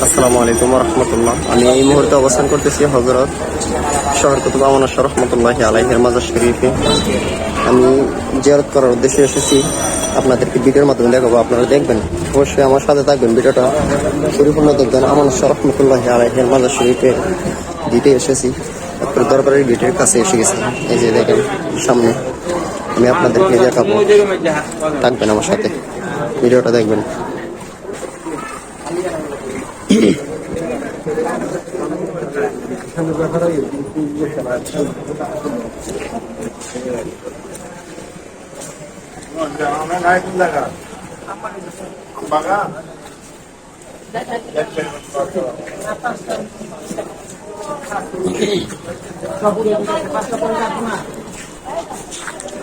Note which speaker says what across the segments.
Speaker 1: আসসালামু আলাইকুম রহমতুল্লাহ। আমি এই মুহূর্তে অবস্থান করতেছি হজরত শহর কুতুব আমানত রহমতুল্লাহি আলাইহির মাজার শরীফে। আমি জিয়ারত করার উদ্দেশ্যে এসেছি। আপনাদেরকে ভিডিওর মাধ্যমে দেখাবো, আপনারা দেখবেন, অবশ্যই আমার সাথে থাকবেন, ভিডিওটা পরিপূর্ণ দেখবেন। আমানত রহমতুল্লাহি আলাইহির মাজার শরীফে গেটে এসেছি, তারপরে দরবারের গেটের কাছে এসে গেছি। এই যে দেখেন সামনে, আমি আপনাদেরকে দেখাবো, থাকবেন আমার সাথে, ভিডিওটা দেখবেন।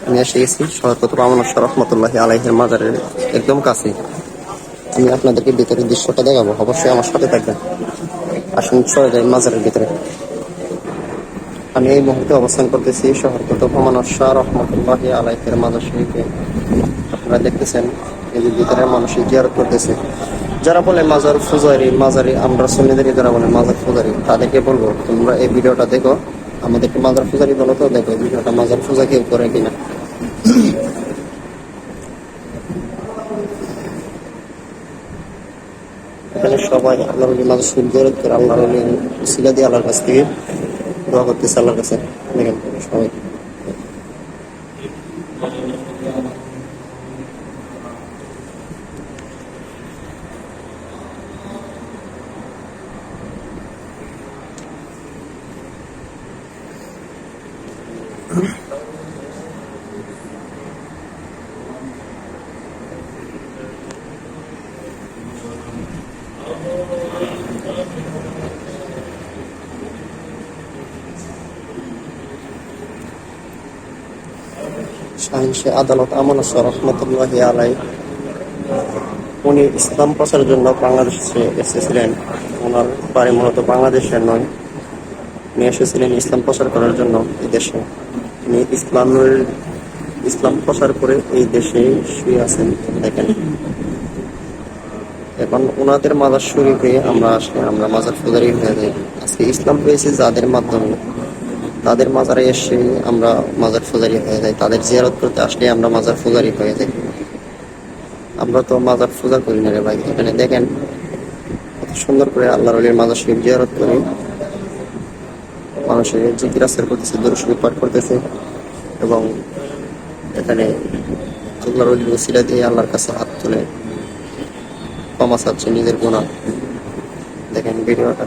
Speaker 1: আমি এসে গেছি শহর কুতুব আমানত রহমতুল্লাহি আলাইহির মাজারের একদম কাছে। আমি আপনাদেরকে ভিতরের দৃশ্যটা দেখাবো, অবশ্যই আমার সাথে থাকবেন। আসুন চলে যাই মাজারের ভিতরে। আমি এই মুহূর্তে অবস্থান করতেছি শহর কুতুব আমানত রহমতুল্লাহি আলাইহির মাজার শরীফে। আপনারা দেখতেছেন এই যে ভিতরে মানুষ জিয়ারত করতেছে। যারা বলে মাজার মাজারি, আমরা সুন্নিদেরকে যারা বলে মাজার পূজারি, তাদেরকে বলবো তোমরা এই ভিডিওটা দেখো। আমাদেরকে মাজার পূজারি বলো তো, দেখো এই ভিডিওটা মাজার পূজা কেউ করে কিনা। এখানে সবাই আল্লাহর মাজার শরীফ জিয়ারত করে আল্লাহর উসিলা দিয়ে আল্লাহর কাছ থেকে দোয়া করতেছে আল্লাহর কাছে। দেখেন সবাই শাহিনশাহ আদালত আমানত রহমতুল্লাহি আলাই, উনি ইসলাম প্রচারের জন্য বাংলাদেশে এসেছিলেন। ওনার বাড়ি মূলত বাংলাদেশের নয়, উনি এসেছিলেন ইসলাম প্রচার করার জন্য এই দেশে। উনি ইসলাম প্রচার করে এই দেশে শুয়ে আছেন। দেখেন এখন ওনাদের মাজার শরীফে আমরা আসলে আমরা মাজার পূজারি হয়ে যাই। আজকে ইসলাম পেয়েছি যাদের মাধ্যমে, তাদের মাজারে এসে আমরা মাজার পূজারি হয়ে যাই। তাদের জিয়ারত করতে আসলে আমরা মাজার পূজারি হয়ে যাই। আমরা তো মাজার পূজা করি না রে ভাই। এখানে দেখেন কত সুন্দর করে আল্লাহর ওলির মাজার শরীফ জিয়ারত করি। মানুষের জিকির আজকার করতেছে, দরুদ শরীফ পাঠ করতেছে এবং এখানে আল্লাহর ওলির উসিলা দিয়ে আল্লাহর কাছে হাত তুলে ক্ষমা চাচ্ছে নিজের গুনাহ। দেখেন ভিডিওটা।